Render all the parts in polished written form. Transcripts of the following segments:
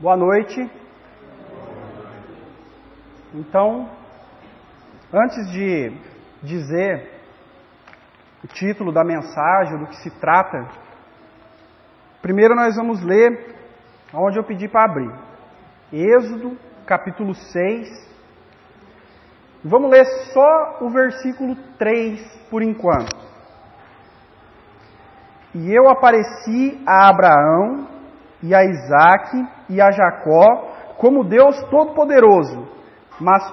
Boa noite. Então, antes de dizer o título da mensagem, do que se trata, primeiro nós vamos ler onde eu pedi para abrir. Êxodo, capítulo 6. Vamos ler só o versículo 3 por enquanto. E eu apareci a Abraão e a Isaque e a Jacó como Deus Todo-Poderoso, mas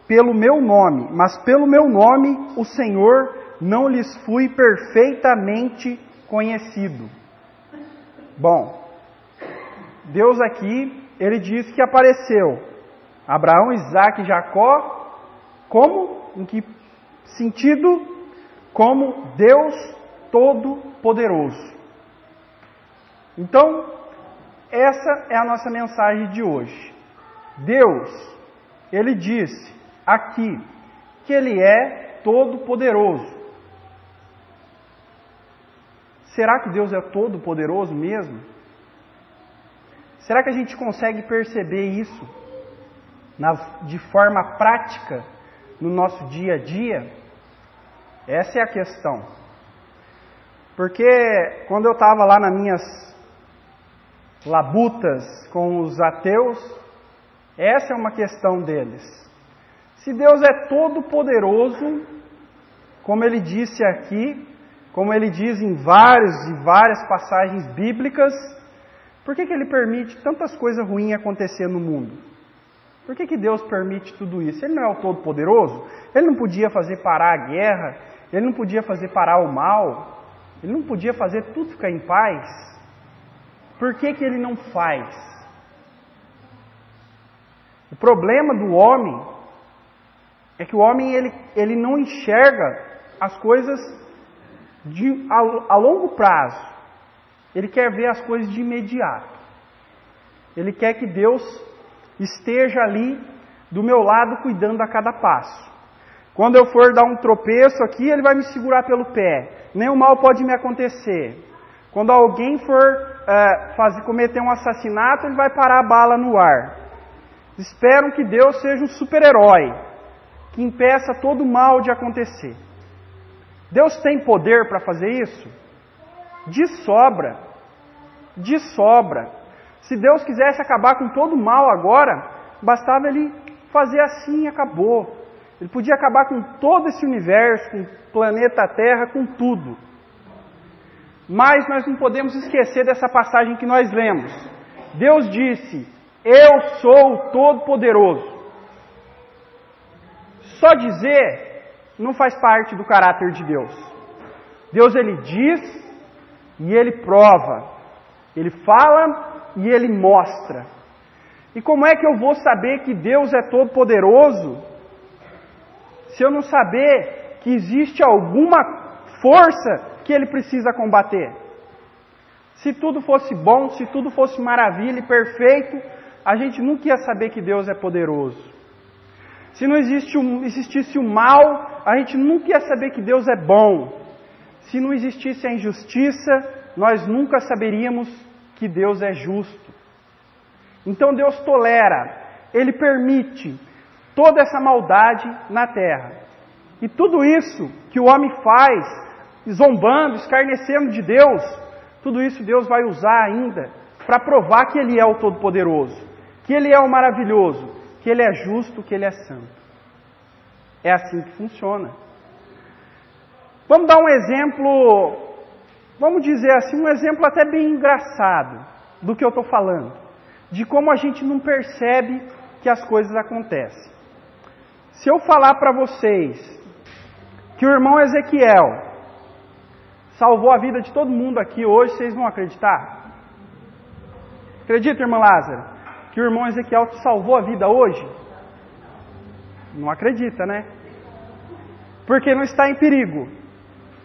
pelo meu nome o Senhor não lhes fui perfeitamente conhecido. Bom, Deus aqui, ele diz que apareceu Abraão, Isaque e Jacó como? Em que sentido? Como Deus Todo-Poderoso. Então, essa é a nossa mensagem de hoje. Deus, ele disse aqui que ele é todo-poderoso. Será que Deus é todo-poderoso mesmo? Será que a gente consegue perceber isso de forma prática no nosso dia a dia? Essa é a questão. Porque quando eu estava lá nas minhas labutas com os ateus, essa é uma questão deles. Se Deus é todo poderoso, como ele disse aqui, como ele diz em várias passagens bíblicas, por que ele permite tantas coisas ruins acontecer no mundo? Por que Deus permite tudo isso? Ele não é o todo poderoso? Ele não podia fazer parar a guerra? Ele não podia fazer parar o mal? Ele não podia fazer tudo ficar em paz? Por que ele não faz? O problema do homem é que o homem ele não enxerga as coisas a longo prazo. Ele quer ver as coisas de imediato. Ele quer que Deus esteja ali do meu lado cuidando a cada passo. Quando eu for dar um tropeço aqui, ele vai me segurar pelo pé. Nenhum mal pode me acontecer. Quando alguém for cometer um assassinato, ele vai parar a bala no ar. Esperam que Deus seja um super-herói, que impeça todo o mal de acontecer. Deus tem poder para fazer isso? De sobra. De sobra. Se Deus quisesse acabar com todo o mal agora, bastava ele fazer assim e acabou. Ele podia acabar com todo esse universo, com o planeta Terra, com tudo. Mas nós não podemos esquecer dessa passagem que nós lemos. Deus disse, eu sou o Todo-Poderoso. Só dizer não faz parte do caráter de Deus. Deus, ele diz e ele prova. Ele fala e ele mostra. E como é que eu vou saber que Deus é Todo-Poderoso se eu não saber que existe alguma força que ele precisa combater? Se tudo fosse bom, se tudo fosse maravilha e perfeito, a gente nunca ia saber que Deus é poderoso. Se não existisse o mal, a gente nunca ia saber que Deus é bom. Se não existisse a injustiça, nós nunca saberíamos que Deus é justo. Então Deus tolera, ele permite toda essa maldade na terra. E tudo isso que o homem faz, zombando, escarnecendo de Deus, tudo isso Deus vai usar ainda para provar que ele é o Todo-Poderoso, que ele é o maravilhoso, que ele é justo, que ele é santo. É assim que funciona. Vamos dar um exemplo, vamos dizer assim, um exemplo até bem engraçado do que eu estou falando, de como a gente não percebe que as coisas acontecem. Se eu falar para vocês que o irmão Ezequiel salvou a vida de todo mundo aqui hoje, vocês vão acreditar? Acredita, irmão Lázaro, que o irmão Ezequiel te salvou a vida hoje? Não acredita, né? Porque não está em perigo.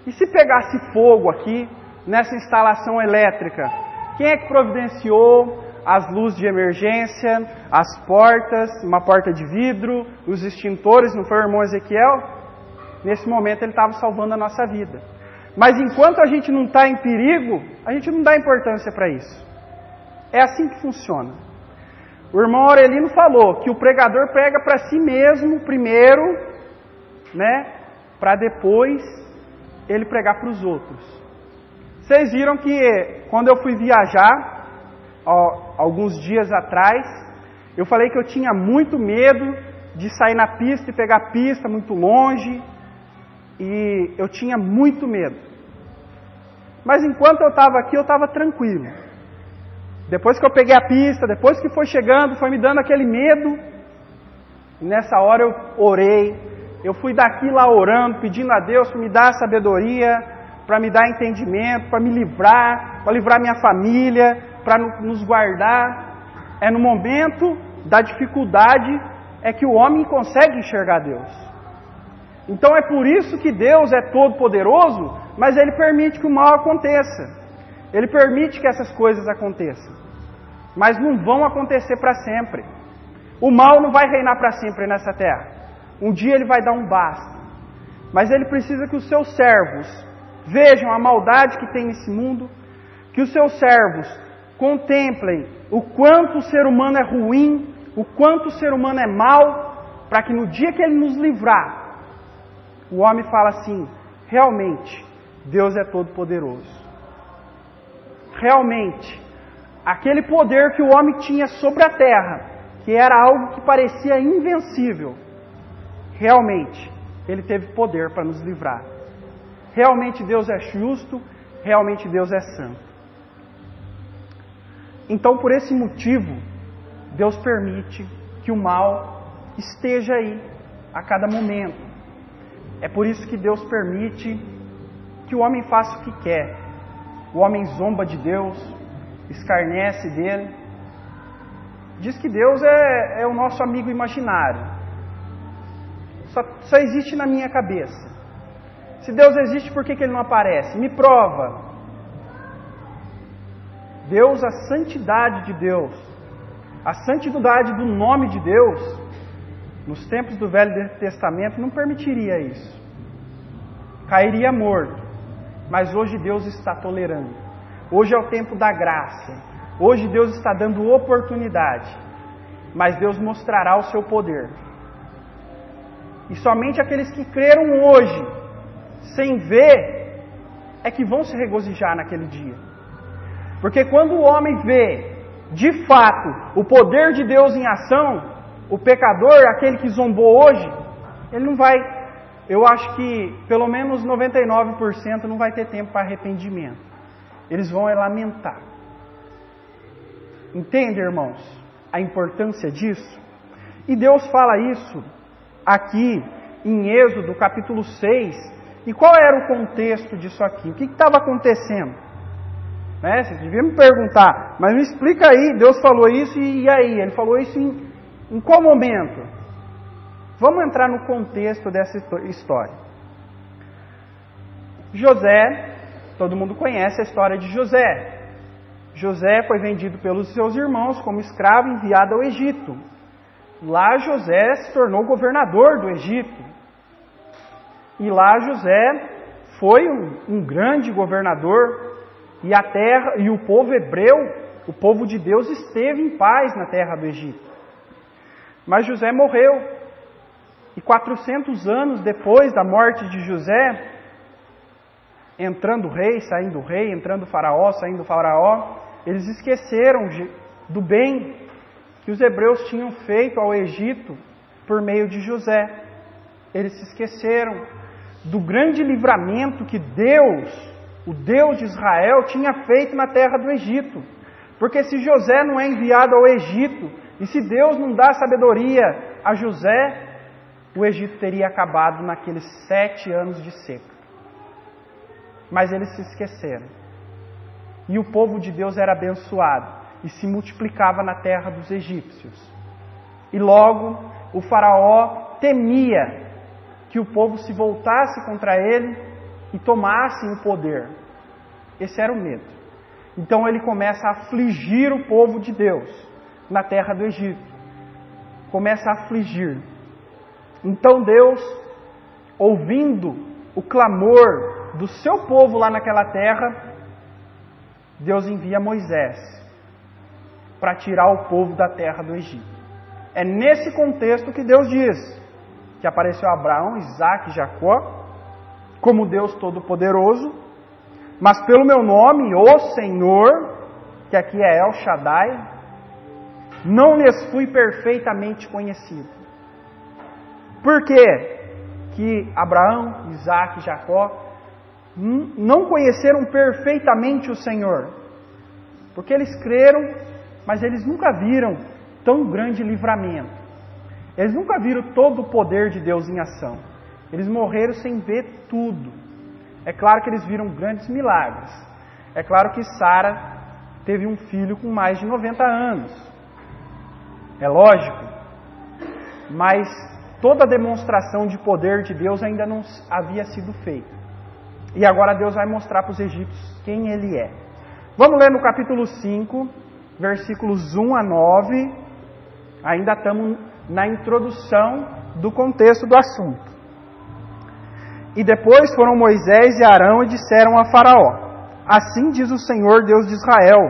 E se pegasse fogo aqui, nessa instalação elétrica, quem é que providenciou as luzes de emergência, as portas, uma porta de vidro, os extintores? Não foi o irmão Ezequiel? Nesse momento ele estava salvando a nossa vida. Mas enquanto a gente não está em perigo, a gente não dá importância para isso. É assim que funciona. O irmão Aurelino falou que o pregador prega para si mesmo primeiro, né, para depois ele pregar para os outros. Vocês viram que quando eu fui viajar, alguns dias atrás, eu falei que eu tinha muito medo de sair na pista e pegar pista muito longe, e eu tinha muito medo. Mas enquanto eu estava aqui, eu estava tranquilo. Depois que eu peguei a pista, depois que foi chegando, foi me dando aquele medo, e nessa hora eu orei, eu fui daqui lá orando, pedindo a Deus para me dar sabedoria, para me dar entendimento, para me livrar, para livrar minha família, para nos guardar. É no momento da dificuldade é que o homem consegue enxergar Deus. Então é por isso que Deus é todo poderoso, mas Ele permite que o mal aconteça. Ele permite que essas coisas aconteçam. Mas não vão acontecer para sempre. O mal não vai reinar para sempre nessa terra. Um dia ele vai dar um basta. Mas Ele precisa que os seus servos vejam a maldade que tem nesse mundo, que os seus servos contemplem o quanto o ser humano é ruim, o quanto o ser humano é mau, para que no dia que Ele nos livrar, o homem fala assim: realmente, Deus é todo poderoso. Realmente, aquele poder que o homem tinha sobre a terra, que era algo que parecia invencível, realmente, Ele teve poder para nos livrar. Realmente Deus é justo, realmente Deus é santo. Então, por esse motivo, Deus permite que o mal esteja aí, a cada momento. É por isso que Deus permite que o homem faça o que quer. O homem zomba de Deus, escarnece dele. Diz que Deus é o nosso amigo imaginário. Só existe na minha cabeça. Se Deus existe, por que Ele não aparece? Me prova. Deus, a santidade de Deus, a santidade do nome de Deus, nos tempos do Velho Testamento, não permitiria isso. Cairia morto. Mas hoje Deus está tolerando. Hoje é o tempo da graça. Hoje Deus está dando oportunidade. Mas Deus mostrará o seu poder. E somente aqueles que creram hoje, sem ver, é que vão se regozijar naquele dia. Porque quando o homem vê, de fato, o poder de Deus em ação, o pecador, aquele que zombou hoje, ele não vai, eu acho que pelo menos 99% não vai ter tempo para arrependimento. Eles vão lamentar. Entende, irmãos, a importância disso? E Deus fala isso aqui em Êxodo capítulo 6. E qual era o contexto disso aqui? O que estava acontecendo? Né? Você devia me perguntar, mas me explica aí, Deus falou isso e aí? Ele falou isso em qual momento? Vamos entrar no contexto dessa história. José, todo mundo conhece a história de José. José foi vendido pelos seus irmãos como escravo enviado ao Egito. Lá José se tornou governador do Egito. E lá José foi um grande governador, e a terra e o povo hebreu, o povo de Deus, esteve em paz na terra do Egito. Mas José morreu, e 400 anos depois da morte de José, entrando o rei, entrando o faraó, saindo o faraó, eles esqueceram do bem que os hebreus tinham feito ao Egito por meio de José. Eles se esqueceram do grande livramento que Deus, o Deus de Israel, tinha feito na terra do Egito. Porque se José não é enviado ao Egito, e se Deus não dá sabedoria a José, o Egito teria acabado naqueles 7 anos de seca. Mas eles se esqueceram. E o povo de Deus era abençoado e se multiplicava na terra dos egípcios. E logo o faraó temia que o povo se voltasse contra ele e tomassem o poder. Esse era o medo. Então ele começa a afligir o povo de Deus na terra do Egito. Começa a afligir. Então Deus, ouvindo o clamor do seu povo lá naquela terra, Deus envia Moisés. para tirar o povo da terra do Egito. É nesse contexto que Deus diz que apareceu Abraão, Isaque e Jacó como Deus Todo-Poderoso, mas pelo meu nome, o Senhor, que aqui é El Shaddai, não lhes fui perfeitamente conhecido. Por quê que Abraão, Isaque e Jacó não conheceram perfeitamente o Senhor? Porque eles creram, mas eles nunca viram tão grande livramento. Eles nunca viram todo o poder de Deus em ação. Eles morreram sem ver tudo. É claro que eles viram grandes milagres. É claro que Sara teve um filho com mais de 90 anos. É lógico. Mas toda a demonstração de poder de Deus ainda não havia sido feita. E agora Deus vai mostrar para os egípcios quem Ele é. Vamos ler no capítulo 5, versículos 1 a 9. Ainda estamos na introdução do contexto do assunto. E depois foram Moisés e Arão e disseram a Faraó: assim diz o Senhor Deus de Israel: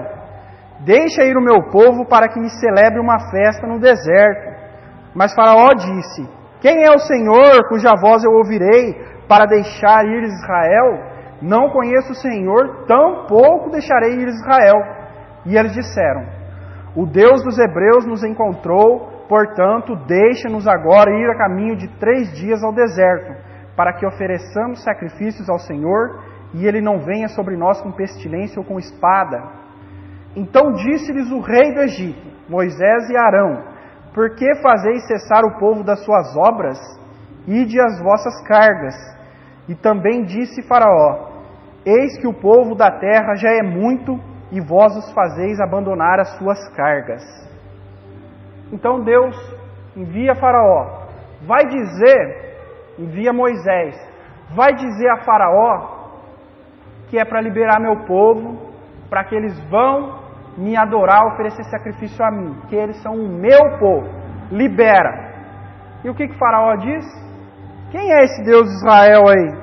deixa ir o meu povo para que me celebre uma festa no deserto. Mas Faraó disse: quem é o Senhor cuja voz eu ouvirei para deixar ir Israel? Não conheço o Senhor, tampouco deixarei ir Israel. E eles disseram: o Deus dos hebreus nos encontrou, portanto deixa-nos agora ir a caminho de 3 dias ao deserto, para que ofereçamos sacrifícios ao Senhor, e Ele não venha sobre nós com pestilência ou com espada. Então disse-lhes o rei do Egito, Moisés e Arão: por que fazeis cessar o povo das suas obras? Ide as vossas cargas. E também disse Faraó: eis que o povo da terra já é muito, e vós os fazeis abandonar as suas cargas. Então Deus envia Faraó, envia Moisés, vai dizer a Faraó que é para liberar meu povo, para que eles vão me adorar, oferecer sacrifício a mim, que eles são o meu povo, libera. E o que Faraó diz? Quem é esse Deus de Israel aí?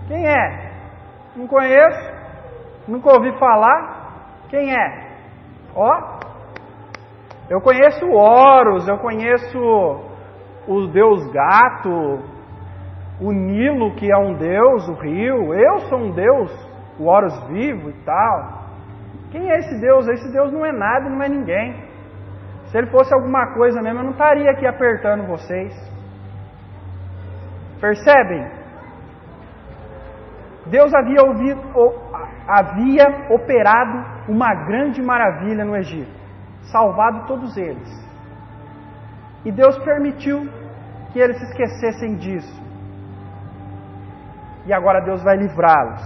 Quem é? Não conheço, nunca ouvi falar. Quem é? Ó, eu conheço o Horus, eu conheço o Deus Gato, o Nilo, que é um Deus, o rio, eu sou um Deus, o Horus vivo e tal. Quem é esse Deus? Esse Deus não é nada, não é ninguém. Se ele fosse alguma coisa mesmo, eu não estaria aqui apertando vocês. Percebem? Deus havia operado uma grande maravilha no Egito, salvado todos eles. E Deus permitiu que eles se esquecessem disso. E agora Deus vai livrá-los.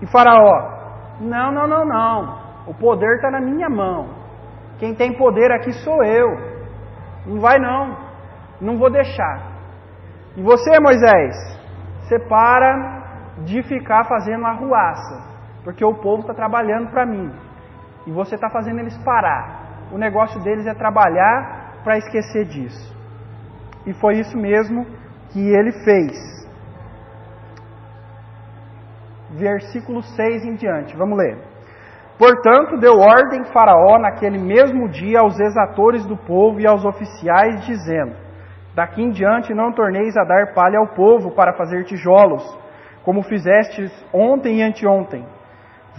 E Faraó: não. O poder está na minha mão. Quem tem poder aqui sou eu. Não vai não. Não vou deixar. E você, Moisés, você para de ficar fazendo arruaça, porque o povo está trabalhando para mim. E você está fazendo eles parar. O negócio deles é trabalhar para esquecer disso. E foi isso mesmo que ele fez. Versículo 6 em diante, vamos ler. Portanto, deu ordem Faraó naquele mesmo dia aos exatores do povo e aos oficiais, dizendo: daqui em diante não torneis a dar palha ao povo para fazer tijolos, como fizestes ontem e anteontem.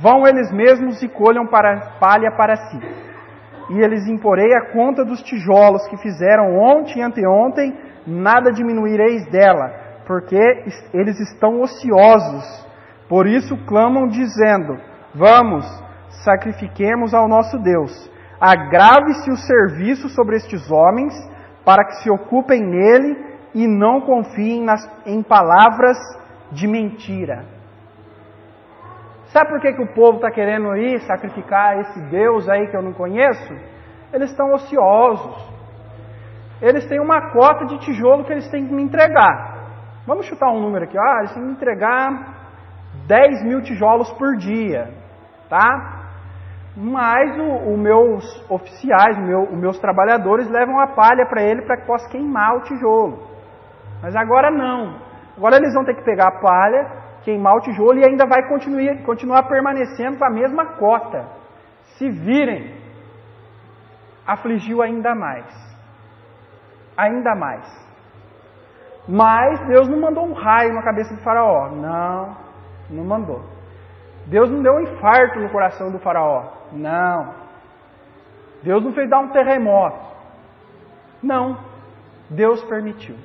Vão eles mesmos e colham palha para si. E eles imporei a conta dos tijolos que fizeram ontem e anteontem, nada diminuireis dela, porque eles estão ociosos. Por isso clamam dizendo: vamos, sacrifiquemos ao nosso Deus. Agrave-se o serviço sobre estes homens, para que se ocupem nele e não confiem em palavras de mentira. Sabe por que o povo está querendo ir sacrificar esse Deus aí que eu não conheço? Eles estão ociosos. Eles têm uma cota de tijolo que eles têm que me entregar. Vamos chutar um número aqui. Eles têm que me entregar 10 mil tijolos por dia, tá? Mas os meus oficiais, os meus trabalhadores levam a palha para ele para que possa queimar o tijolo. Mas agora não. Agora eles vão ter que pegar a palha, queimar o tijolo e ainda vai continuar permanecendo com a mesma cota. Se virem. afligiu ainda mais. Ainda mais. Mas Deus não mandou um raio na cabeça do faraó. Não mandou. Deus não deu um infarto no coração do faraó. Não. Deus não fez dar um terremoto. Não. Deus permitiu.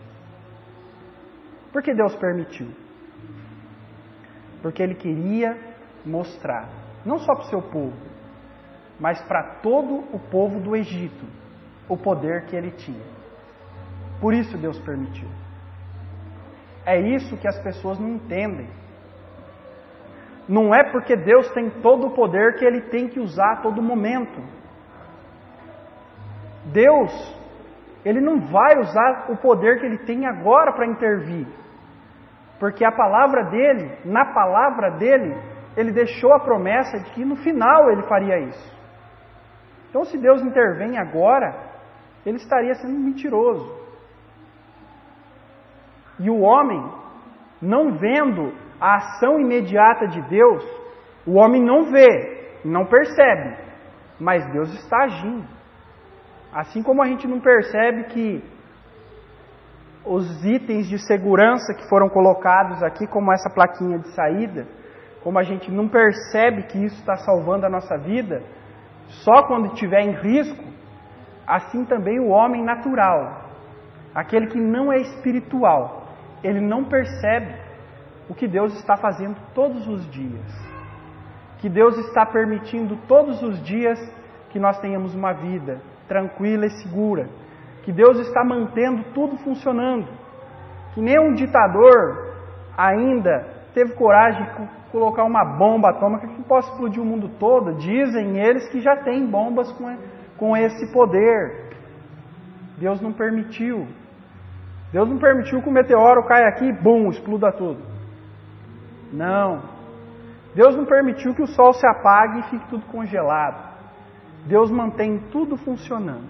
Por que Deus permitiu? Porque Ele queria mostrar, não só para o seu povo, mas para todo o povo do Egito, o poder que Ele tinha. Por isso Deus permitiu. É isso que as pessoas não entendem. Não é porque Deus tem todo o poder que Ele tem que usar a todo momento. Deus, Ele não vai usar o poder que Ele tem agora para intervir. Porque a palavra dEle, na palavra dEle, Ele deixou a promessa de que no final Ele faria isso. Então se Deus intervém agora, Ele estaria sendo mentiroso. E o homem, não vendo a ação imediata de Deus, o homem não vê, não percebe, mas Deus está agindo. Assim como a gente não percebe que os itens de segurança que foram colocados aqui, como essa plaquinha de saída, como a gente não percebe que isso está salvando a nossa vida, só quando estiver em risco, assim também o homem natural, aquele que não é espiritual, ele não percebe o que Deus está fazendo todos os dias. Que Deus está permitindo todos os dias que nós tenhamos uma vida tranquila e segura. Que Deus está mantendo tudo funcionando. Que nenhum ditador ainda teve coragem de colocar uma bomba atômica que possa explodir o mundo todo. Dizem eles que já tem bombas com esse poder. Deus não permitiu. Deus não permitiu que o meteoro caia aqui e bum, exploda tudo. Não. Deus não permitiu que o sol se apague e fique tudo congelado. Deus mantém tudo funcionando,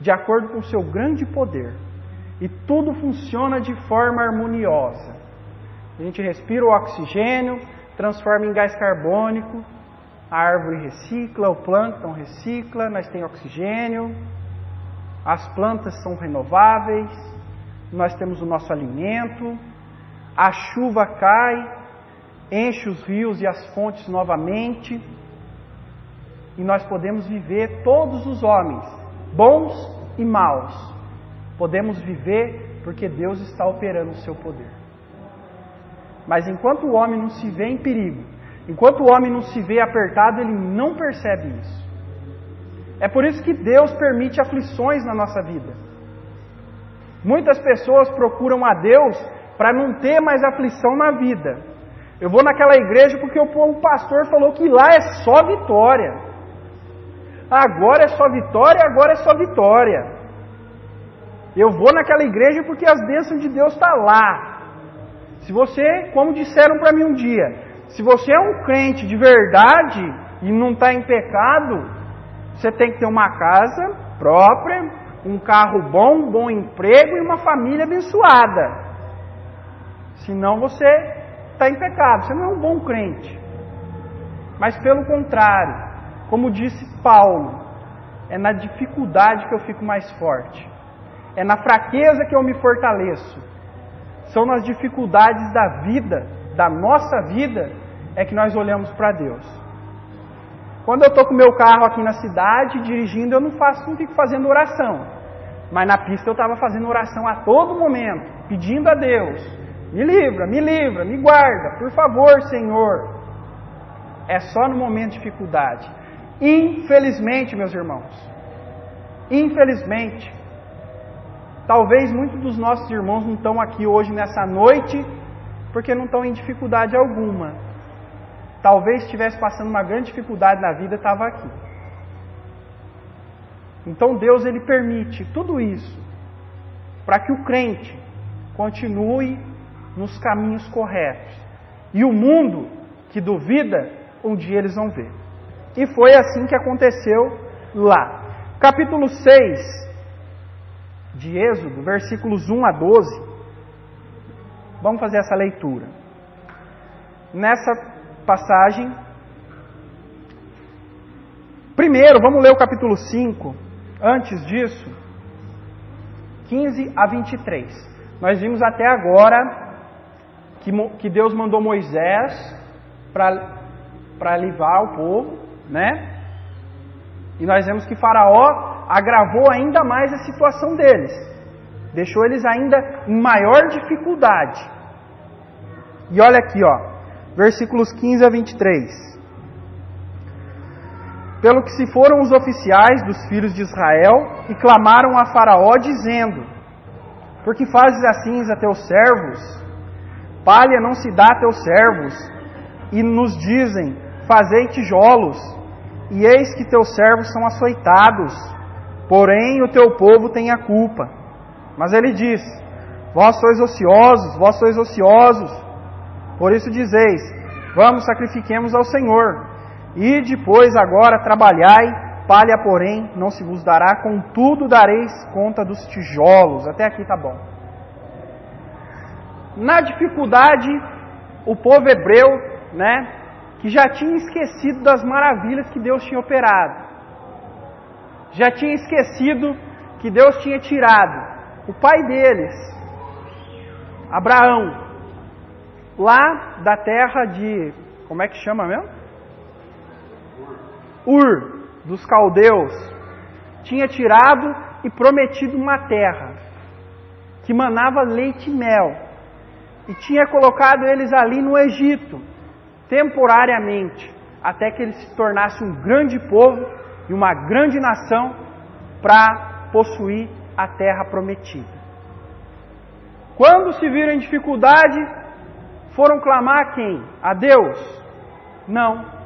de acordo com o seu grande poder. E tudo funciona de forma harmoniosa. A gente respira o oxigênio, transforma em gás carbônico, a árvore recicla, o plâncton recicla, nós temos oxigênio, as plantas são renováveis, nós temos o nosso alimento, a chuva cai, enche os rios e as fontes novamente, e nós podemos viver, todos os homens, bons e maus, podemos viver porque Deus está operando o seu poder. Mas enquanto o homem não se vê em perigo, enquanto o homem não se vê apertado, ele não percebe isso. É por isso que Deus permite aflições na nossa vida. Muitas pessoas procuram a Deus para não ter mais aflição na vida. Eu vou naquela igreja porque o pastor falou que lá é só vitória. Agora é só vitória, agora é só vitória. Eu vou naquela igreja porque as bênçãos de Deus estão lá. Se você, como disseram para mim um dia, se você é um crente de verdade e não está em pecado, você tem que ter uma casa própria, um carro bom, um bom emprego e uma família abençoada. Senão você está em pecado, você não é um bom crente. Mas pelo contrário, como disse Paulo, é na dificuldade que eu fico mais forte. É na fraqueza que eu me fortaleço. São nas dificuldades da vida, da nossa vida, é que nós olhamos para Deus. Quando eu estou com o meu carro aqui na cidade, dirigindo, eu não fico fazendo oração. Mas na pista eu estava fazendo oração a todo momento, pedindo a Deus, me livra, me guarda, por favor, Senhor. É só no momento de dificuldade. Infelizmente, meus irmãos, infelizmente, talvez muitos dos nossos irmãos não estão aqui hoje nessa noite porque não estão em dificuldade alguma. Talvez estivesse passando uma grande dificuldade na vida, estava aqui. Então Deus, Ele permite tudo isso para que o crente continue nos caminhos corretos. E o mundo que duvida, um dia eles vão ver. E foi assim que aconteceu lá. Capítulo 6 de Êxodo, versículos 1 a 12. Vamos fazer essa leitura. Nessa passagem, Primeiro, vamos ler o capítulo 5, antes disso, 15 a 23. Nós vimos até agora que Deus mandou Moisés para livrar o povo, né? E nós vemos que Faraó agravou ainda mais a situação deles. Deixou eles ainda em maior dificuldade. E olha aqui, ó, versículos 15 a 23. Pelo que se foram os oficiais dos filhos de Israel e clamaram a Faraó, dizendo: por que fazes assim a teus servos? Palha não se dá a teus servos. E nos dizem: fazei tijolos. E eis que teus servos são açoitados, porém o teu povo tem a culpa. Mas ele diz: vós sois ociosos, por isso dizeis: vamos, sacrifiquemos ao Senhor. E depois agora trabalhai, palha porém não se vos dará, contudo dareis conta dos tijolos. Até aqui tá bom. Na dificuldade, o povo hebreu, né, que já tinha esquecido das maravilhas que Deus tinha operado, já tinha esquecido que Deus tinha tirado o pai deles, Abraão, lá da terra de, como é que chama mesmo? Ur, dos caldeus, tinha tirado e prometido uma terra que manava leite e mel, e tinha colocado eles ali no Egito, temporariamente, até que eles se tornassem um grande povo e uma grande nação para possuir a terra prometida. Quando se viram em dificuldade, foram clamar a quem? A Deus? Não.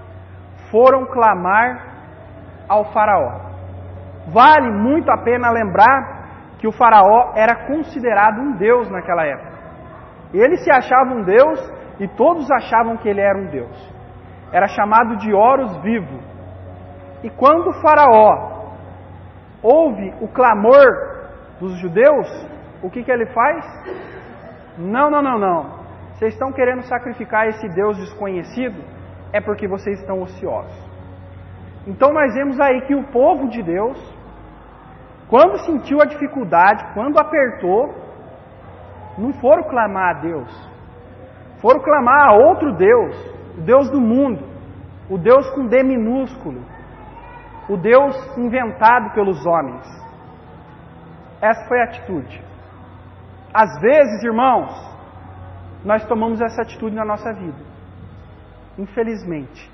Foram clamar ao Faraó. Vale muito a pena lembrar que o Faraó era considerado um Deus naquela época. Ele se achava um Deus e todos achavam que ele era um Deus. Era chamado de Horus vivo. E quando o Faraó ouve o clamor dos judeus, o que ele faz? Não. Vocês estão querendo sacrificar esse Deus desconhecido? É porque vocês estão ociosos. Então nós vemos aí que o povo de Deus, quando sentiu a dificuldade, quando apertou, não foram clamar a Deus. Foram clamar a outro Deus, o Deus do mundo, o Deus com D minúsculo, o Deus inventado pelos homens. Essa foi a atitude. Às vezes, irmãos, nós tomamos essa atitude na nossa vida. Infelizmente.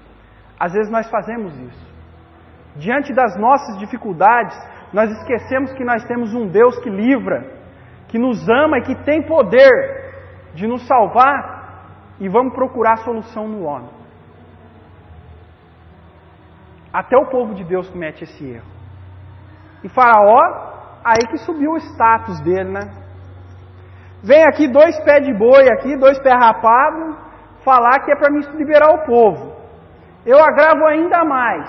Às vezes nós fazemos isso. Diante das nossas dificuldades, nós esquecemos que nós temos um Deus que livra, que nos ama e que tem poder de nos salvar, e vamos procurar solução no homem. Até o povo de Deus comete esse erro. E Faraó, aí que subiu o status dele, né? Vem aqui 2 pés de boi, aqui 2 pés rapados, falar que é para mim liberar o povo. Eu agravo ainda mais.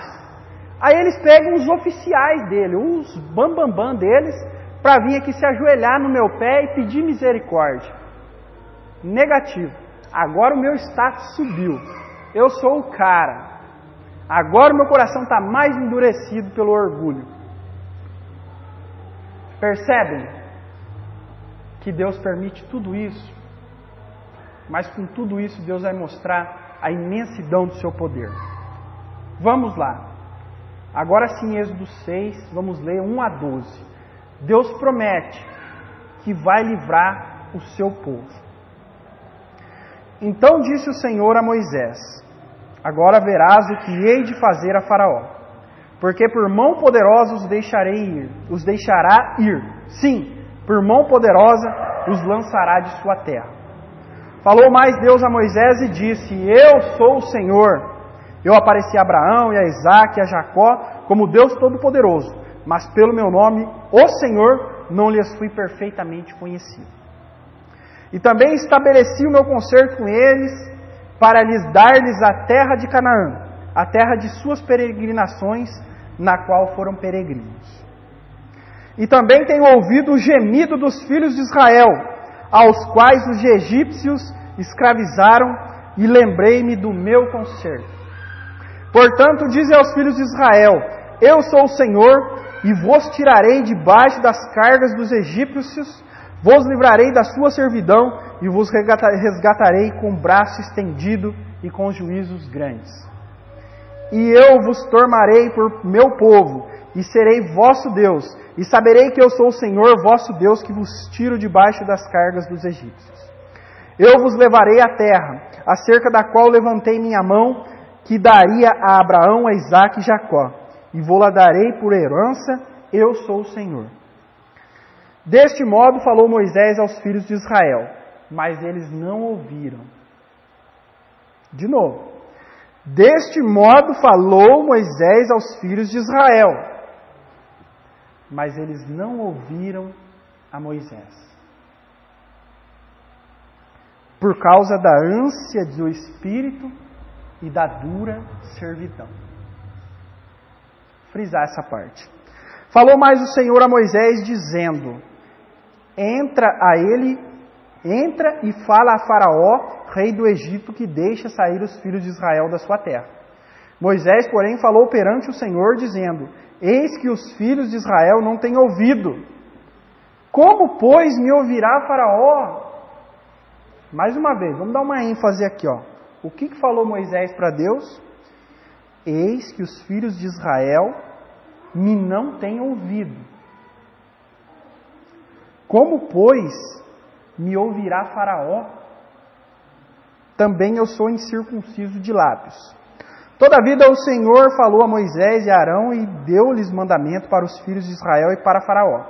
Aí eles pegam os oficiais dele, os bambambam deles, para vir aqui se ajoelhar no meu pé e pedir misericórdia. Negativo. Agora o meu status subiu. Eu sou o cara. Agora o meu coração está mais endurecido pelo orgulho. Percebem que Deus permite tudo isso? Mas com tudo isso Deus vai mostrar a imensidão do seu poder. Vamos lá. Agora sim, Êxodo 6, vamos ler 1 a 12. Deus promete que vai livrar o seu povo. Então disse o Senhor a Moisés: agora verás o que hei de fazer a Faraó, porque por mão poderosa os deixará ir. Sim, por mão poderosa os lançará de sua terra. Falou mais Deus a Moisés e disse: eu sou o Senhor. Eu apareci a Abraão e a Isaque e a Jacó como Deus Todo-Poderoso, mas pelo meu nome, o Senhor, não lhes fui perfeitamente conhecido. E também estabeleci o meu concerto com eles para lhes dar-lhes a terra de Canaã, a terra de suas peregrinações, na qual foram peregrinos. E também tenho ouvido o gemido dos filhos de Israel, aos quais os egípcios escravizaram, e lembrei-me do meu concerto. Portanto, dize aos filhos de Israel: eu sou o Senhor, e vos tirarei debaixo das cargas dos egípcios, vos livrarei da sua servidão, e vos resgatarei com o braço estendido e com juízos grandes. E eu vos tornarei por meu povo, e serei vosso Deus, e saberei que eu sou o Senhor vosso Deus, que vos tiro debaixo das cargas dos egípcios. Eu vos levarei à terra, acerca da qual levantei minha mão, que daria a Abraão, a Isaque e Jacó, e vou-la darei por herança, eu sou o Senhor. Deste modo falou Moisés aos filhos de Israel, mas eles não ouviram. De novo. Deste modo falou Moisés aos filhos de Israel, mas eles não ouviram a Moisés. Por causa da ânsia do espírito e da dura servidão. Frisar essa parte. Falou mais o Senhor a Moisés, dizendo: entra e fala a Faraó, rei do Egito, que deixa sair os filhos de Israel da sua terra. Moisés, porém, falou perante o Senhor, dizendo: eis que os filhos de Israel não têm ouvido. Como, pois, me ouvirá Faraó? Mais uma vez, vamos dar uma ênfase aqui, ó. O que falou Moisés para Deus? Eis que os filhos de Israel me não têm ouvido. Como, pois, me ouvirá Faraó? Também eu sou incircunciso de lábios. Todavia o Senhor falou a Moisés e a Arão e deu-lhes mandamento para os filhos de Israel e para Faraó,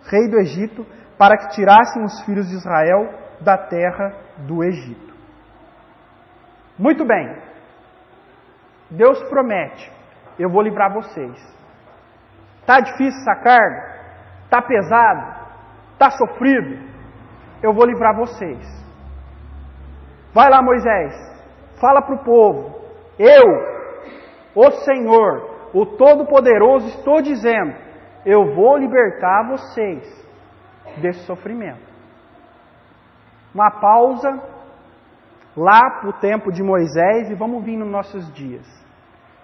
rei do Egito, para que tirassem os filhos de Israel da terra do Egito. Muito bem. Deus promete: eu vou livrar vocês. Está difícil essa carga? Está pesado? Está sofrido? Eu vou livrar vocês. Vai lá, Moisés. Fala para o povo. Eu, o Senhor, o Todo-Poderoso, estou dizendo: eu vou libertar vocês desse sofrimento. Uma pausa lá para o tempo de Moisés e vamos vir nos nossos dias.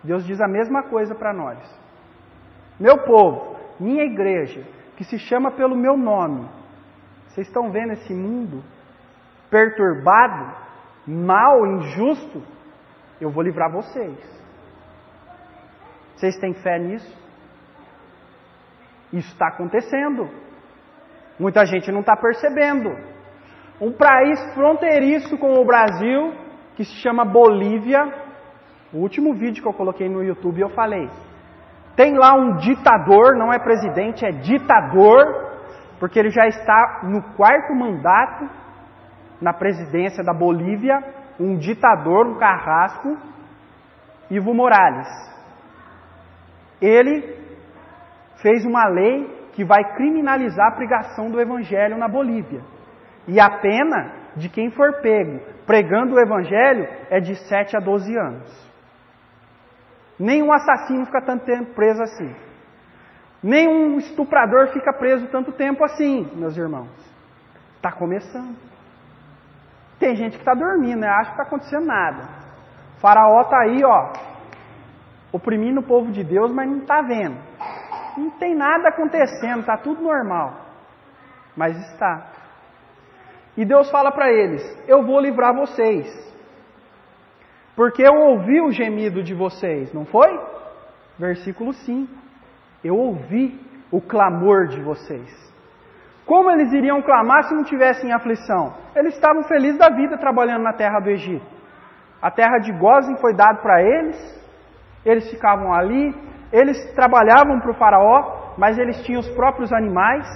Deus diz a mesma coisa para nós. Meu povo, minha igreja, que se chama pelo meu nome, vocês estão vendo esse mundo perturbado, mal, injusto? Eu vou livrar vocês. Vocês têm fé nisso? Isso está acontecendo. Muita gente não está percebendo. Um país fronteiriço com o Brasil, que se chama Bolívia. O último vídeo que eu coloquei no YouTube eu falei. Tem lá um ditador, não é presidente, é ditador, porque ele já está no 4º mandato na presidência da Bolívia, um ditador, um carrasco, Evo Morales. Ele fez uma lei que vai criminalizar a pregação do evangelho na Bolívia. E a pena de quem for pego pregando o evangelho é de 7 a 12 anos. Nenhum assassino fica tanto tempo preso assim. Nenhum estuprador fica preso tanto tempo assim, meus irmãos. Está começando. Tem gente que está dormindo, né? Acha que está acontecendo nada. O faraó está aí, ó, oprimindo o povo de Deus, mas não está vendo. Não tem nada acontecendo, está tudo normal. Mas está. E Deus fala para eles: eu vou livrar vocês. Porque eu ouvi o gemido de vocês, não foi? Versículo 5. Eu ouvi o clamor de vocês. Como eles iriam clamar se não tivessem aflição? Eles estavam felizes da vida trabalhando na terra do Egito. A terra de Gósen foi dada para eles ficavam ali, eles trabalhavam para o faraó, mas eles tinham os próprios animais,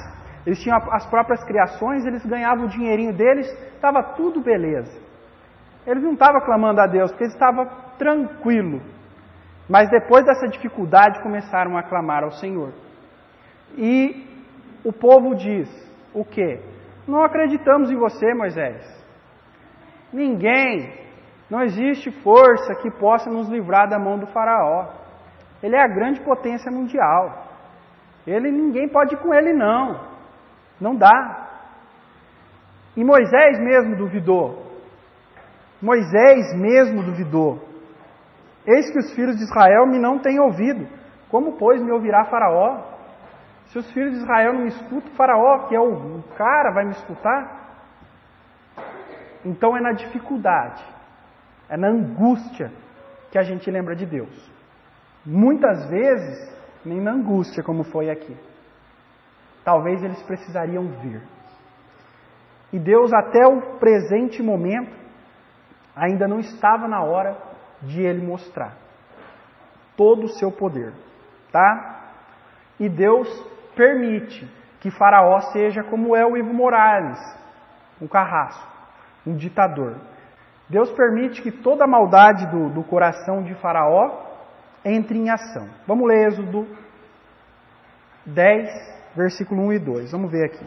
eles tinham as próprias criações, eles ganhavam o dinheirinho deles, estava tudo beleza. Eles não estavam clamando a Deus, porque eles estavam tranquilos. Mas depois dessa dificuldade começaram a clamar ao Senhor. E o povo diz: o quê? Não acreditamos em você, Moisés. Não existe força que possa nos livrar da mão do faraó. Ele é a grande potência mundial. Ninguém pode ir com ele não. Não dá. E Moisés mesmo duvidou. Eis que os filhos de Israel me não têm ouvido. Como, pois, me ouvirá Faraó? Se os filhos de Israel não me escutam, Faraó, que é o cara, vai me escutar? Então é na dificuldade, é na angústia que a gente lembra de Deus. Muitas vezes, nem na angústia como foi aqui. Talvez eles precisariam vir. E Deus, até o presente momento, ainda não estava na hora de Ele mostrar todo o seu poder, tá? E Deus permite que Faraó seja como é o Evo Morales, um carrasco, um ditador. Deus permite que toda a maldade do coração de Faraó entre em ação. Vamos ler Êxodo 10, versículo 1 e 2. Vamos ver aqui.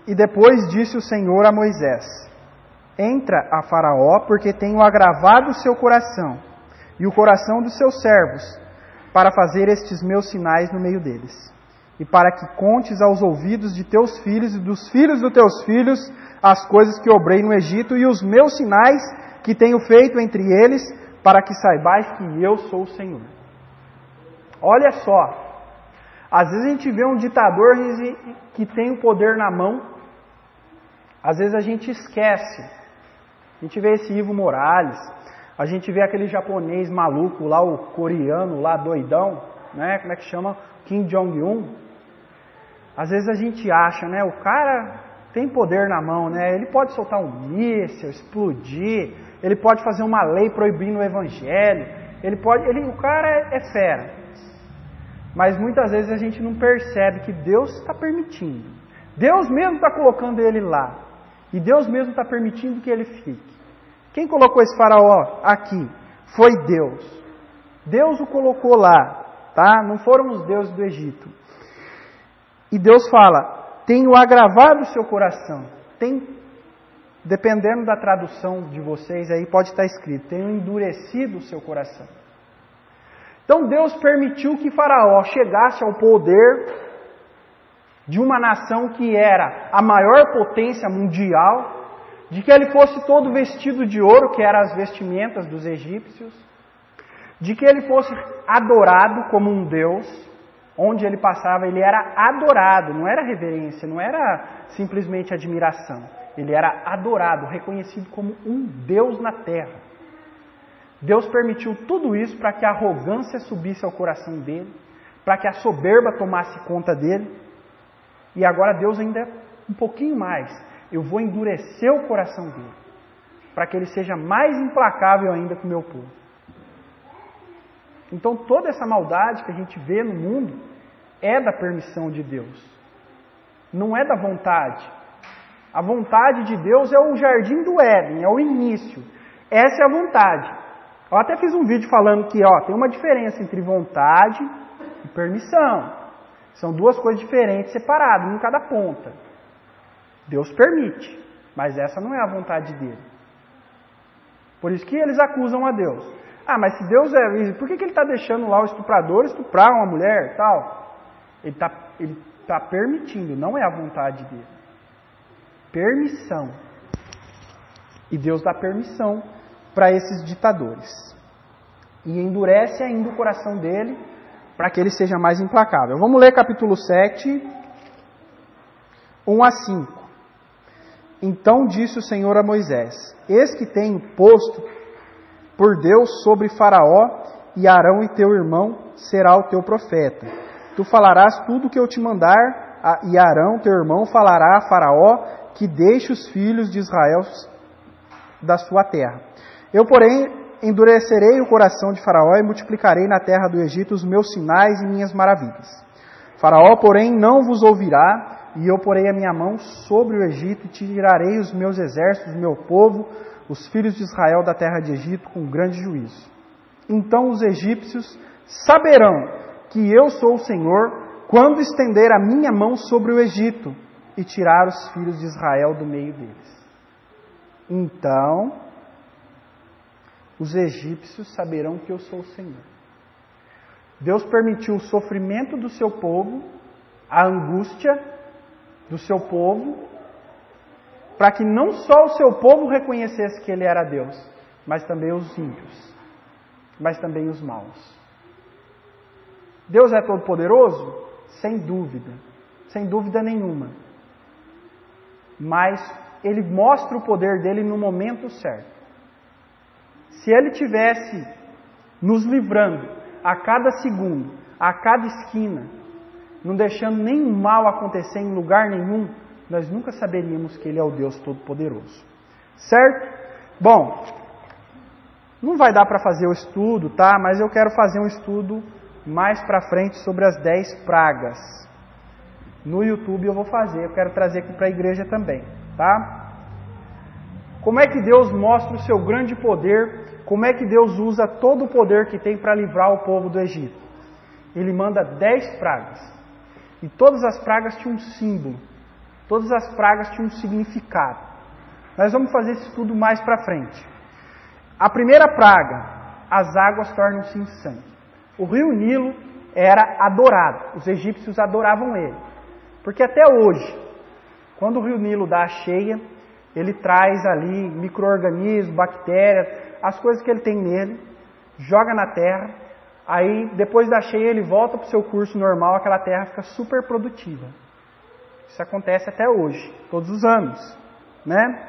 E depois disse o Senhor a Moisés: entra a Faraó, porque tenho agravado o seu coração e o coração dos seus servos, para fazer estes meus sinais no meio deles, e para que contes aos ouvidos de teus filhos e dos filhos dos teus filhos as coisas que obrei no Egito e os meus sinais que tenho feito entre eles, para que saibais que eu sou o Senhor. Olha só, às vezes a gente vê um ditador que tem o poder na mão, às vezes a gente esquece. A gente vê esse Evo Morales, a gente vê aquele japonês maluco lá, o coreano lá, doidão, né? Como é que chama? Kim Jong-un. Às vezes a gente acha, né? O cara tem poder na mão, né? Ele pode soltar um míssil, explodir, ele pode fazer uma lei proibindo o evangelho, o cara é fera. Mas muitas vezes a gente não percebe que Deus está permitindo. Deus mesmo está colocando ele lá. E Deus mesmo está permitindo que ele fique. Quem colocou esse faraó aqui? Foi Deus. Deus o colocou lá, tá? Não foram os deuses do Egito. E Deus fala: tenho agravado o seu coração. Dependendo da tradução de vocês, aí pode estar escrito: tenho endurecido o seu coração. Então Deus permitiu que Faraó chegasse ao poder de uma nação que era a maior potência mundial, de que ele fosse todo vestido de ouro, que eram as vestimentas dos egípcios, de que ele fosse adorado como um Deus, onde ele passava ele era adorado, não era reverência, não era simplesmente admiração, ele era adorado, reconhecido como um Deus na terra. Deus permitiu tudo isso para que a arrogância subisse ao coração dele, para que a soberba tomasse conta dele. E agora Deus ainda um pouquinho mais. Eu vou endurecer o coração dele, para que ele seja mais implacável ainda com o meu povo. Então toda essa maldade que a gente vê no mundo é da permissão de Deus. Não é da vontade. A vontade de Deus é o jardim do Éden, é o início. Essa é a vontade. Eu até fiz um vídeo falando que tem uma diferença entre vontade e permissão. São duas coisas diferentes, separadas, um em cada ponta. Deus permite, mas essa não é a vontade dele. Por isso que eles acusam a Deus. Mas se Deus por que ele está deixando lá o estuprador estuprar uma mulher e tal? Ele está permitindo, não é a vontade dele. Permissão. E Deus dá permissão para esses ditadores. E endurece ainda o coração dele, para que ele seja mais implacável. Vamos ler capítulo 7, 1 a 5. Então disse o Senhor a Moisés: eis que tenho posto por Deus sobre Faraó, e Arão e teu irmão será o teu profeta. Tu falarás tudo o que eu te mandar, e Arão, teu irmão, falará a Faraó que deixe os filhos de Israel da sua terra. Eu, porém, endurecerei o coração de Faraó e multiplicarei na terra do Egito os meus sinais e minhas maravilhas. Faraó, porém, não vos ouvirá, e eu porei a minha mão sobre o Egito e tirarei os meus exércitos, o meu povo, os filhos de Israel da terra de Egito, com grande juízo. Então os egípcios saberão que eu sou o Senhor, quando estender a minha mão sobre o Egito e tirar os filhos de Israel do meio deles. Então os egípcios saberão que eu sou o Senhor. Deus permitiu o sofrimento do seu povo, a angústia do seu povo, para que não só o seu povo reconhecesse que ele era Deus, mas também os ímpios. mas também os maus. Deus é todo-poderoso? Sem dúvida nenhuma. Mas Ele mostra o poder dele no momento certo. Se Ele tivesse nos livrando a cada segundo, a cada esquina, não deixando nenhum mal acontecer em lugar nenhum, nós nunca saberíamos que Ele é o Deus Todo-Poderoso. Certo? Bom, não vai dar para fazer o estudo, tá? Mas eu quero fazer um estudo mais para frente sobre as 10 pragas. No YouTube eu vou fazer, eu quero trazer aqui para a igreja também, tá? Como é que Deus mostra o seu grande poder? Como é que Deus usa todo o poder que tem para livrar o povo do Egito? Ele manda 10 pragas. E todas as pragas tinham um símbolo. Todas as pragas tinham um significado. Nós vamos fazer esse estudo mais para frente. A primeira praga, as águas tornam-se em sangue. O rio Nilo era adorado. Os egípcios adoravam ele. Porque até hoje, quando o rio Nilo dá a cheia, ele traz ali micro-organismos, bactérias, as coisas que ele tem nele, joga na terra, aí depois da cheia ele volta para o seu curso normal, aquela terra fica super produtiva. Isso acontece até hoje, todos os anos, né?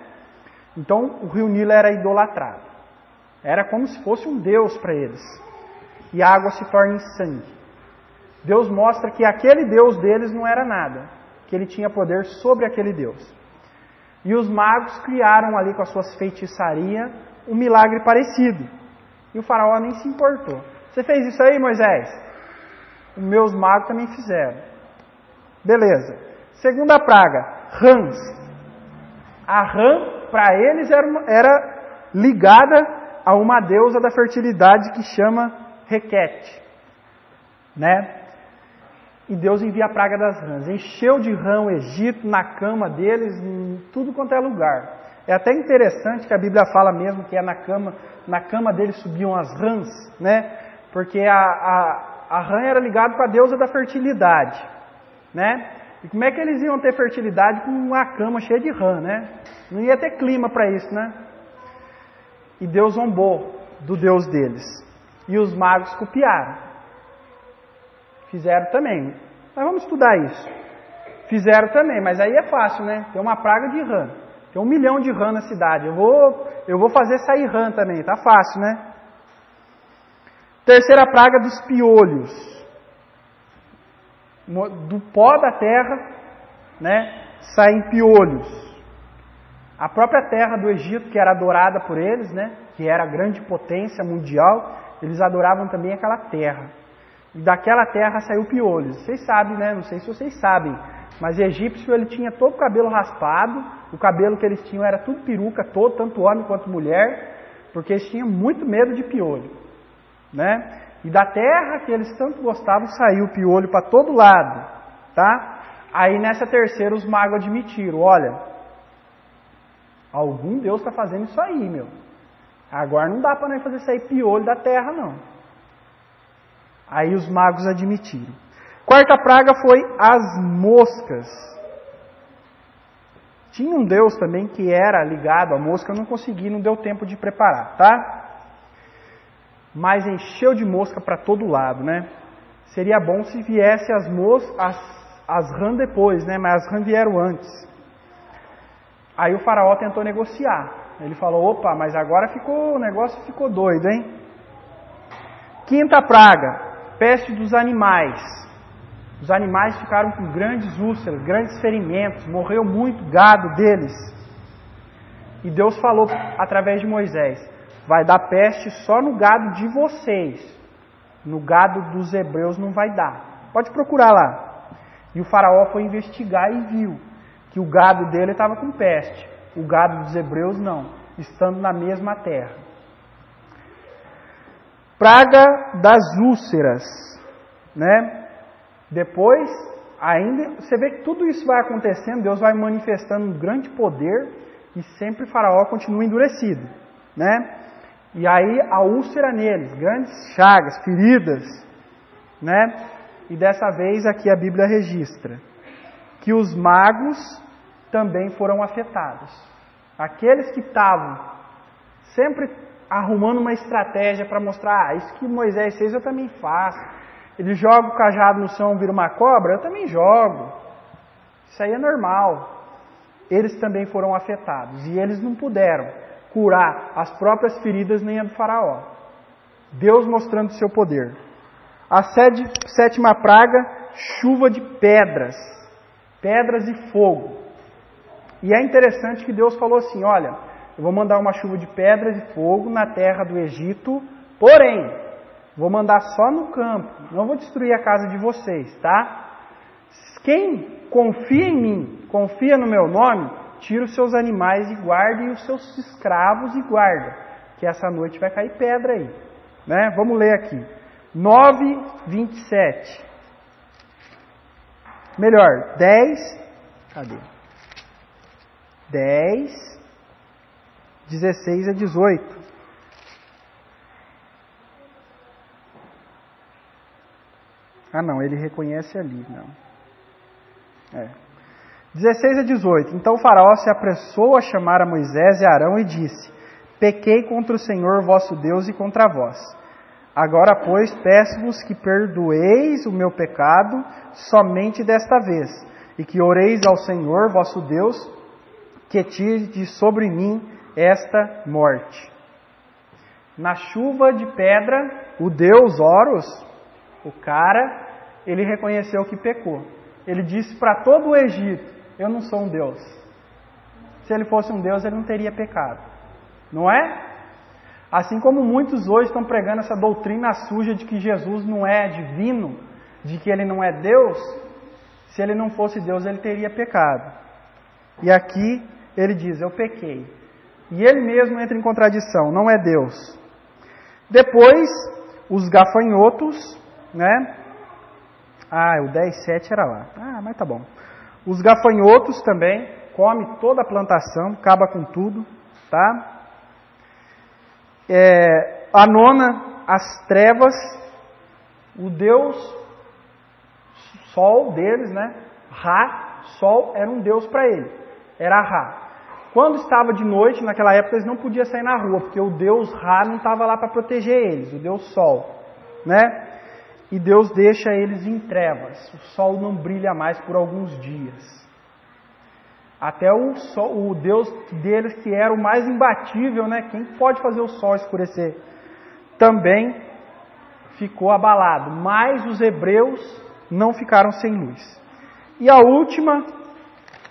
Então o rio Nilo era idolatrado. Era como se fosse um deus para eles. E a água se torna em sangue. Deus mostra que aquele Deus deles não era nada, que ele tinha poder sobre aquele Deus. E os magos criaram ali com as suas feitiçarias um milagre parecido. E o faraó nem se importou. Você fez isso aí, Moisés? Os meus magos também fizeram. Beleza. Segunda praga, rãs. A rã, para eles, era ligada a uma deusa da fertilidade que chama Requete. Né? E Deus envia a praga das rãs. Encheu de rã o Egito, na cama deles, em tudo quanto é lugar. É até interessante que a Bíblia fala mesmo que é na cama deles subiam as rãs, né? Porque a rã era ligada com a deusa da fertilidade, né? E como é que eles iam ter fertilidade com uma cama cheia de rã, né? Não ia ter clima para isso, né? E Deus zombou do Deus deles. E os magos copiaram. Fizeram também. Mas vamos estudar isso. Fizeram também, mas aí é fácil, né? Tem uma praga de rã. Tem 1 milhão de rã na cidade. Eu vou fazer sair rã também. Tá fácil, né? Terceira praga dos piolhos. Do pó da terra, né? Saem piolhos. A própria terra do Egito, que era adorada por eles, né? Que era a grande potência mundial, eles adoravam também aquela terra. E daquela terra saiu piolhos. Vocês sabem, né? Não sei se vocês sabem, mas o egípcio ele tinha todo o cabelo raspado, o cabelo que eles tinham era tudo peruca, todo, tanto homem quanto mulher, porque eles tinham muito medo de piolho, né? E da terra que eles tanto gostavam saiu piolho para todo lado, tá? Aí nessa terceira os magos admitiram, olha, algum Deus está fazendo isso aí, meu. Agora não dá para nós fazer sair piolho da terra, não. Aí os magos admitiram. Quarta praga foi as moscas. Tinha um Deus também que era ligado à mosca, eu não consegui, não deu tempo de preparar, tá? Mas encheu de mosca para todo lado, né? Seria bom se viesse as rãs depois, né? Mas as rãs vieram antes. Aí o faraó tentou negociar. Ele falou, opa, mas agora o negócio ficou doido, hein? Quinta praga. Peste dos animais. Os animais ficaram com grandes úlceras, grandes ferimentos, morreu muito gado deles. E Deus falou através de Moisés, vai dar peste só no gado de vocês. No gado dos hebreus não vai dar. Pode procurar lá. E o faraó foi investigar e viu que o gado dele estava com peste. O gado dos hebreus não, estando na mesma terra. Praga das úlceras, né? Depois, ainda, você vê que tudo isso vai acontecendo, Deus vai manifestando um grande poder e sempre o faraó continua endurecido, né? E aí a úlcera neles, grandes chagas, feridas, né? E dessa vez aqui a Bíblia registra que os magos também foram afetados. Aqueles que estavam sempre arrumando uma estratégia para mostrar, isso que Moisés fez eu também faço. Ele joga o cajado no chão, vira uma cobra, eu também jogo. Isso aí é normal. Eles também foram afetados e eles não puderam curar as próprias feridas nem a do faraó. Deus mostrando seu poder. A sétima praga, chuva de pedras e fogo. E é interessante que Deus falou assim, olha, eu vou mandar uma chuva de pedras e fogo na terra do Egito, porém, vou mandar só no campo, não vou destruir a casa de vocês, tá? Quem confia em mim, confia no meu nome, tira os seus animais e guarde, e os seus escravos e guarda, que essa noite vai cair pedra aí. Né? Vamos ler aqui. 9:27. Melhor, 10. Cadê? 10, 16 a 18. Ah, não, ele reconhece ali, não. 16 a 18. Então o faraó se apressou a chamar a Moisés e Arão e disse: pequei contra o Senhor vosso Deus e contra vós. Agora, pois, peço-vos que perdoeis o meu pecado somente desta vez, e que oreis ao Senhor vosso Deus, que tire sobre mim esta morte. Na chuva de pedra, o deus Horus, o cara, ele reconheceu que pecou. Ele disse para todo o Egito, eu não sou um deus. Se ele fosse um deus, ele não teria pecado. Não é? Assim como muitos hoje estão pregando essa doutrina suja de que Jesus não é divino, de que ele não é Deus, se ele não fosse Deus, ele teria pecado. E aqui ele diz, eu pequei. E ele mesmo entra em contradição, não é Deus. Depois, os gafanhotos, né? Ah, o 10:7 era lá. Ah, mas tá bom. Os gafanhotos também, come toda a plantação, acaba com tudo, tá? A nona, as trevas, o deus Sol deles, né? Ra, Sol era um deus para ele, era Ra. Quando estava de noite, naquela época eles não podiam sair na rua, porque o deus Ra não estava lá para proteger eles, o deus Sol, né? E Deus deixa eles em trevas, o sol não brilha mais por alguns dias. Até o Deus deles, que era o mais imbatível, né? Quem pode fazer o sol escurecer? Também ficou abalado. Mas os hebreus não ficaram sem luz. E a última,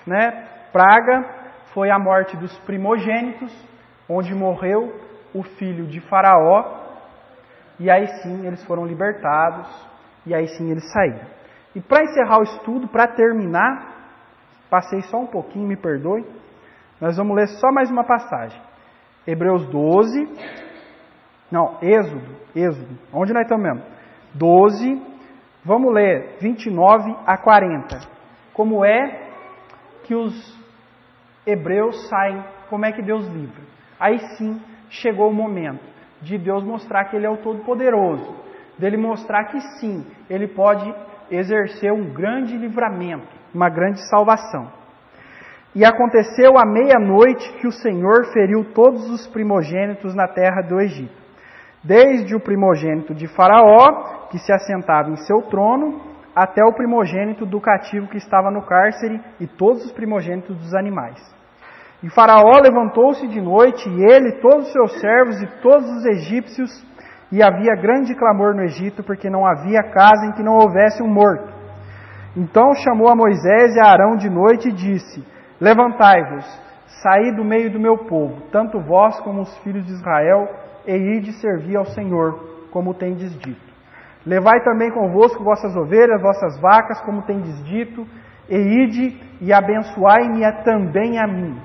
né, praga foi a morte dos primogênitos, onde morreu o filho de Faraó. E aí sim eles foram libertados. E aí sim eles saíram. E para encerrar o estudo, para terminar, passei só um pouquinho, me perdoe. Nós vamos ler só mais uma passagem. Hebreus 12. Não, Êxodo. Onde nós estamos mesmo? 12. Vamos ler 29 a 40. Como é que os hebreus saem? Como é que Deus livra? Aí sim chegou o momento de Deus mostrar que Ele é o Todo-Poderoso. Dele mostrar que sim, Ele pode exercer um grande livramento, uma grande salvação. E aconteceu à meia-noite que o Senhor feriu todos os primogênitos na terra do Egito, desde o primogênito de Faraó, que se assentava em seu trono, até o primogênito do cativo que estava no cárcere e todos os primogênitos dos animais. E Faraó levantou-se de noite, e ele, todos os seus servos e todos os egípcios, e havia grande clamor no Egito, porque não havia casa em que não houvesse um morto. Então chamou a Moisés e a Arão de noite e disse: levantai-vos, saí do meio do meu povo, tanto vós como os filhos de Israel, e ide servir ao Senhor, como tendes dito. Levai também convosco vossas ovelhas, vossas vacas, como tendes dito, e ide e abençoai-me também a mim.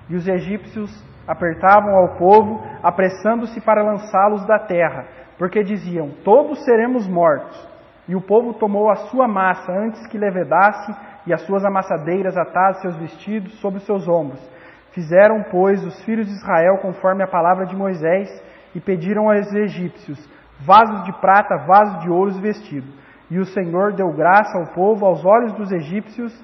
E os egípcios apertavam ao povo, apressando-se para lançá-los da terra, porque diziam: todos seremos mortos. E o povo tomou a sua massa antes que levedasse, e as suas amassadeiras ataram seus vestidos sobre os seus ombros. Fizeram, pois, os filhos de Israel conforme a palavra de Moisés, e pediram aos egípcios vasos de prata, vasos de ouro e vestidos. E o Senhor deu graça ao povo aos olhos dos egípcios,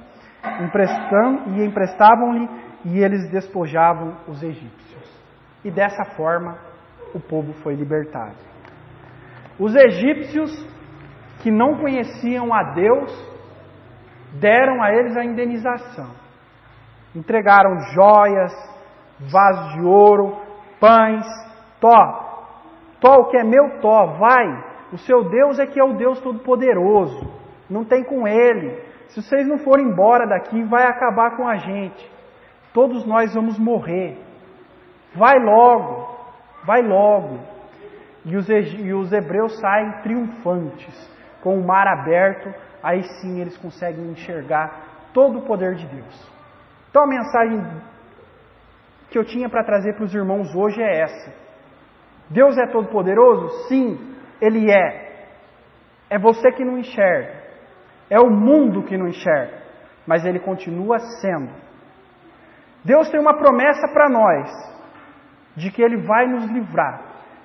emprestavam-lhe, e eles despojavam os egípcios. E dessa forma, o povo foi libertado. Os egípcios, que não conheciam a Deus, deram a eles a indenização. Entregaram joias, vasos de ouro, pães. Tó, o que é meu, Tó, vai. O seu Deus é que é o Deus Todo-Poderoso. Não tem com Ele. Se vocês não forem embora daqui, vai acabar com a gente. Todos nós vamos morrer. Vai logo, vai logo. E os hebreus saem triunfantes, com o mar aberto. Aí sim eles conseguem enxergar todo o poder de Deus. Então a mensagem que eu tinha para trazer para os irmãos hoje é essa. Deus é todo poderoso? Sim, Ele é. É você que não enxerga. É o mundo que não enxerga. Mas Ele continua sendo. Deus tem uma promessa para nós, de que Ele vai nos livrar,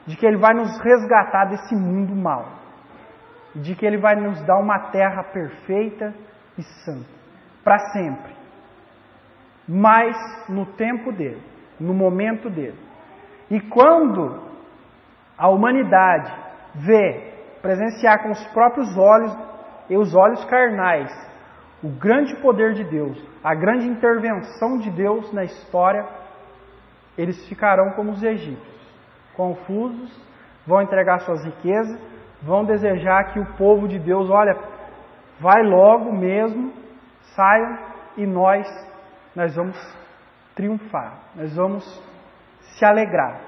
de que Ele vai nos resgatar desse mundo mau, de que Ele vai nos dar uma terra perfeita e santa, para sempre. Mas no tempo dele, no momento dele. E quando a humanidade presenciar com os próprios olhos e os olhos carnais o grande poder de Deus, a grande intervenção de Deus na história, eles ficarão como os egípcios, confusos, vão entregar suas riquezas, vão desejar que o povo de Deus, olha, vai logo mesmo, saiam e nós vamos triunfar, nós vamos se alegrar,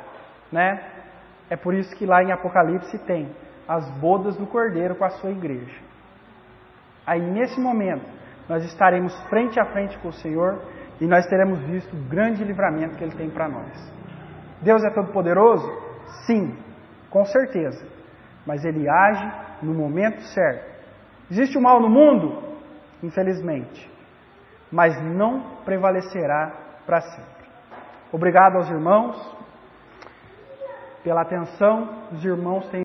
né? É por isso que lá em Apocalipse tem as bodas do Cordeiro com a sua igreja. Aí nesse momento nós estaremos frente a frente com o Senhor e nós teremos visto o grande livramento que Ele tem para nós. Deus é todo poderoso? Sim, com certeza. Mas Ele age no momento certo. Existe o mal no mundo? Infelizmente. Mas não prevalecerá para sempre. Obrigado aos irmãos pela atenção. Os irmãos têm